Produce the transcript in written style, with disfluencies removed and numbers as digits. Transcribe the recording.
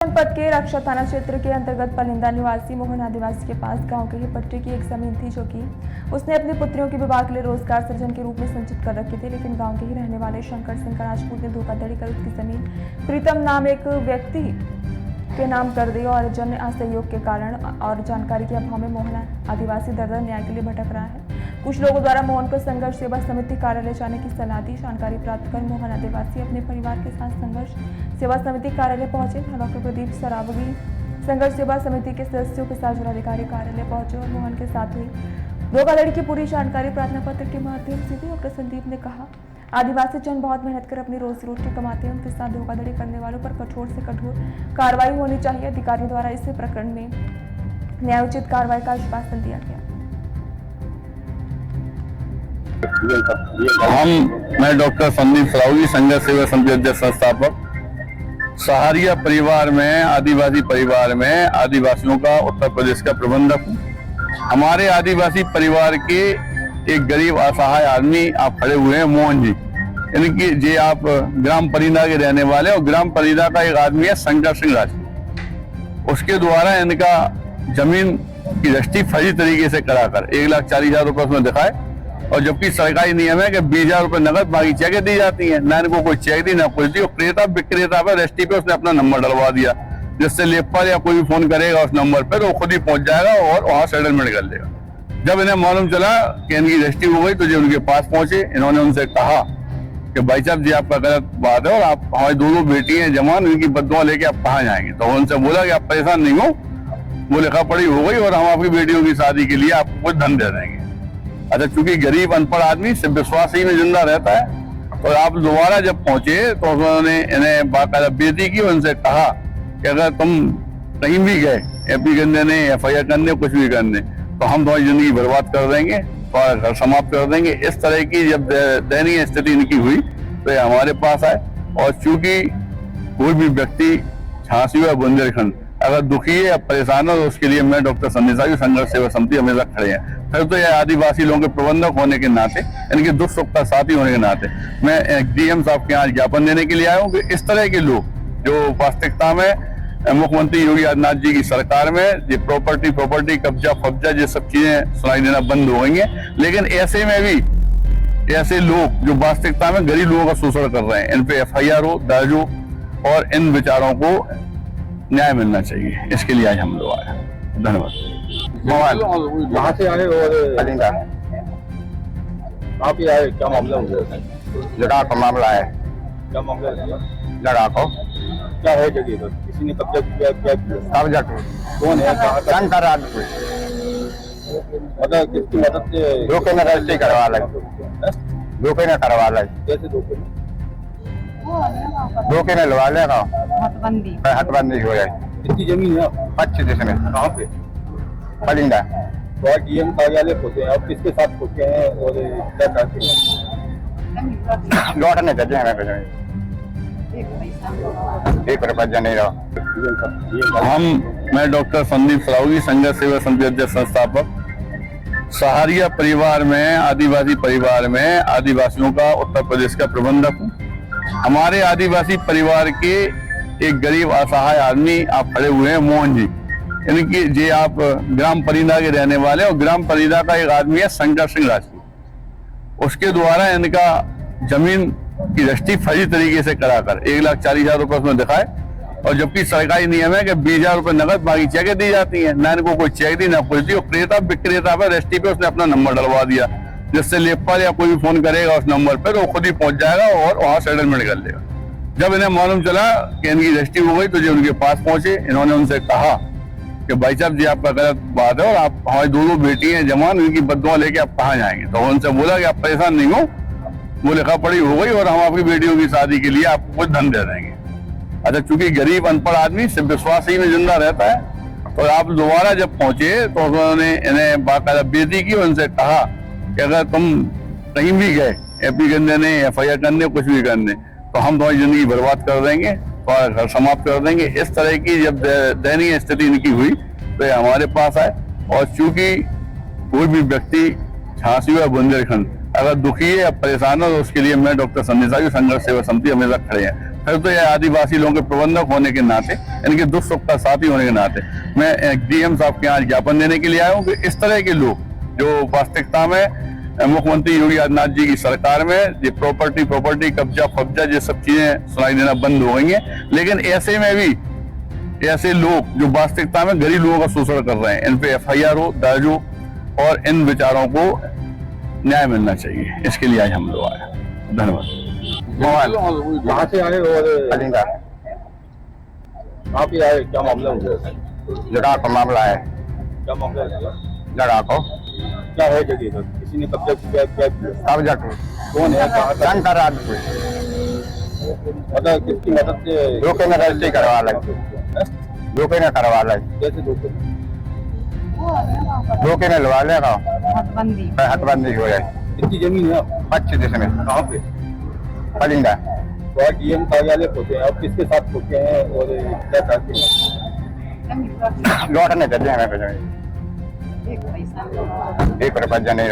जनपद के रक्षा थाना क्षेत्र के अंतर्गत पलिंदा निवासी मोहन आदिवासी के पास गांव के ही पट्टी की एक जमीन थी, जो कि उसने अपनी पुत्रियों के विवाह के लिए रोजगार सृजन के रूप में संचित कर रखी थी। लेकिन गांव के ही रहने वाले शंकर सिंह राजपूत ने धोखाधड़ी कर उसकी जमीन प्रीतम नाम एक व्यक्ति के नाम कर दी और जन असहयोग के कारण और जानकारी के अभाव में मोहन आदिवासी दर न्याय के लिए भटक रहा है। कुछ लोगों द्वारा मोहन को संघर्ष सेवा समिति कार्यालय जाने की सलाह दी। जानकारी प्राप्त कर मोहन आदिवासी अपने परिवार के साथ संघर्ष सेवा समिति कार्यालय पहुंचे। डॉक्टर प्रदीप सरावगी संघर्ष सेवा समिति के सदस्यों के साथ जिलाधिकारी कार्यालय पहुंचे और मोहन के साथ हुई धोखाधड़ी की पूरी जानकारी प्रार्थना पत्र के माध्यम से दी। डॉक्टर संदीप ने कहा, आदिवासी जन बहुत मेहनत कर अपनी रोजी रोटी कमाते हैं, उनके साथ धोखाधड़ी करने वालों पर कठोर से कठोर कार्रवाई होनी चाहिए। अधिकारियों द्वारा इस प्रकरण में न्यायोचित कार्रवाई का आश्वासन दिया गया। मैं डॉक्टर संदीप सरावगी संघर्ष सेवा समिति अध्यक्ष संस्थापक सहारिया परिवार में आदिवासी परिवार में आदिवासियों का उत्तर प्रदेश का प्रबंधक हूँ। हमारे आदिवासी परिवार के एक गरीब असहाय आदमी आप खड़े हुए हैं, मोहन जी, इनकी जे आप ग्राम पलिंदा के रहने वाले और ग्राम पलिंदा का एक आदमी है शंकर सिंह राजपूत। उसके द्वारा इनका जमीन की रजिस्ट्री फर्जी तरीके से कराकर 1,40,000 रुपए उसमें दिखाए, और जबकि सरकारी नियम है कि 20,000 रुपए नगद बाकी चेक दी जाती है, ना इनको कोई चेक दी ना कुछ दी। और क्रेता विक्रेता पर रजिस्ट्री पे उसने अपना नंबर डलवा दिया, जिससे लेखपाल या कोई भी फोन करेगा उस नंबर पे तो वो खुद ही पहुंच जाएगा और वहां सेटलमेंट कर लेगा। जब इन्हें मालूम चला कि इनकी रजिस्ट्री हो गई तो जो उनके पास पहुंचे, इन्होंने उनसे कहा कि भाई साहब जी आपका गलत बात है और आप हमारी दो बेटी हैं जवान, इनकी बददुआ लेके आप कहाँ जाएंगे। तो उनसे बोला कि आप परेशान नहीं हो, वो लिखा पढ़ी हो गई और हम आपकी बेटियों की शादी के लिए आपको कुछ धन दे देंगे। अच्छा, चूंकि गरीब अनपढ़ आदमी सिर्फ विश्वास ही में जिंदा रहता है, और आप दोबारा जब पहुंचे तो उन्होंने इन्हें बाकायदा बेइज्जती की। उनसे कहा कि अगर तुम कहीं भी गए एपी करने ने, FIR करने, कुछ भी करने, तो हम तुम्हारी जिंदगी बर्बाद कर देंगे, तुम्हारा घर समाप्त कर देंगे। इस तरह की जब दयनीय स्थिति इनकी हुई तो ये हमारे पास आए। और चूंकि कोई भी व्यक्ति झांसी या बुंदेलखंड अगर दुखी है या परेशान है तो उसके लिए मैं डॉक्टर संदीप सरावगी संघर्ष सेवा समिति हमेशा खड़े हैं। फिर तो ये आदिवासी लोगों के प्रबंधक होने के नाते, इनके दुख सुख का साथी होने के नाते मैं DM साहब के यहाँ ज्ञापन देने के लिए आया हूँ कि इस तरह के लोग जो वास्तविकता में मुख्यमंत्री योगी आदित्यनाथ जी की सरकार में ये प्रॉपर्टी कब्जा फब्जा ये सब चीजें सुनाई देना बंद हो गई हैं। लेकिन ऐसे में भी ऐसे लोग जो वास्तविकता में गरीब लोगों का शोषण कर रहे हैं, इन पे FIR हो, दर्ज हो और इन विचारों को न्याय मिलना चाहिए। इसके लिए आज हम लोग आए। धन्यवाद। कहाँ से आए और पलिंदा आप ही आए, क्या मामला हो गया? लड़ाक का मामला है। क्या मामला है? लड़ाक हो क्या है जगह पर? किसी ने कब्जा किया, क्या किया? कब्जा कौन है? कहाँ का? शंकर राजपूत मतलब किसकी मदद से? धोखे में रजिस्ट्री करवा लगे, धोखे में करवा लगे, कैसे धोखे में? धोखे में लगा लेगा, हटबंदी हो जाए। कितनी जमीन है? 25 में। कहाँ पे? पलिंदा। तो आज DM कार्यालय पहुंचे हैं, आप किसके साथ पहुंचे हैं और क्या चाहते हैं? लौटने दीजिए हमें, एक रुपया नहीं रहा। मैं डॉक्टर संदीप सरावगी संघर्ष सेवा समिति अध्यक्ष संस्थापक सहारिया परिवार में आदिवासियों का उत्तर प्रदेश का प्रबंधक हूँ। हमारे आदिवासी परिवार के एक गरीब असहाय आदमी आप खड़े हुए हैं, मोहन जी, इनकी जे आप ग्राम पलिंदा के रहने वाले और ग्राम पलिंदा का एक आदमी है शंकर सिंह राजपूत। उसके द्वारा इनका जमीन की रजिस्ट्री फर्जी तरीके से कराकर 1,40,000 रुपए उसमें दिखाए, और जबकि सरकारी नियम है कि 20,000 रुपए नगद बाकी चेक दी जाती है, ना इनको कोई चेक दी ना कुछ दी। और क्रेता विक्रेता पर रजिस्ट्री पे उसने अपना नंबर डलवा दिया, जिससे लेखपाल या कोई भी फोन करेगा उस नंबर पे तो वो खुद ही पहुंच जाएगा और वहां सेटलमेंट कर लेगा। जब इन्हें मालूम चला कि इनकी रजिस्ट्री हो गई तो जो उनके पास पहुंचे, इन्होंने उनसे कहा कि भाई साहब जी आपका गलत बात है और आप हमारी दो बेटी हैं जवान, इनकी बददुआ लेके आप कहाँ जाएंगे। तो उनसे बोला कि आप परेशान नहीं हो, वो लिखा पढ़ी हो गई और हम आपकी बेटियों की शादी के लिए आपको कुछ धन दे देंगे। अच्छा, चूंकि गरीब अनपढ़ आदमी सिर्फ विश्वास ही में जिंदा रहता है, और आप दोबारा जब पहुंचे तो उन्होंने इन्हें बाकायदा बेइज्जती की। उनसे कहा कि अगर तुम कहीं भी गए एपी करने ने, FIR करने, कुछ भी करने, तो हम तुम्हारी जिंदगी बर्बाद कर देंगे, तुम्हारा घर समाप्त कर देंगे। इस तरह की जब दयनीय स्थिति इनकी हुई तो ये हमारे पास आए। और चूंकि कोई भी व्यक्ति झांसी या बुंदेलखंड अगर दुखी है या परेशान है तो उसके लिए मैं डॉक्टर संदीप सरावगी संघर्ष सेवा समिति हमेशा खड़े हैं। फिर तो ये आदिवासी लोगों के प्रबंधक होने के नाते, इनके दुख सुख का साथी होने के नाते मैं डीएम साहब के यहाँ ज्ञापन देने के लिए आया हूँ कि इस तरह के लोग जो वास्तविकता में मुख्यमंत्री योगी आदित्यनाथ जी की सरकार में ये प्रॉपर्टी कब्जा फब्जा ये सब चीजें सुनाई देना बंद हो गई हैं। लेकिन ऐसे में भी ऐसे लोग जो वास्तविकता में गरीब लोगों का शोषण कर रहे हैं, इन पे FIR हो, दर्ज हो और इन विचारों को न्याय मिलना चाहिए। इसके लिए आज हम लोग आए। धन्यवाद। कहाँ से आए और अलिंगा कहाँ पे आए, क्या मामला हो गया? जगह का मामला है। क्या मामला है? जगह को क्या है जगह का? किसी ने कब्जा किया, क्या किया? कब्जा को कौन है, कहाँ का? शंकर राजपूत मतलब किसकी मदद से? धोखे में रजिस्ट्री करवा लगे, धोखे में करवा लगे, कैसे धोखे? धोखे में लगा लेगा, हथबंदी हो जाए। कितनी जमीन है? 25 में कहाँ पे? अलिंगा तो आज डीएम कार्यालय पहुंचे हैं, आप किसके साथ पहुंचे हैं और क्या चाहते हैं? लौटने चाहिए हमें पैसा, 1 रुपया नहीं रहा।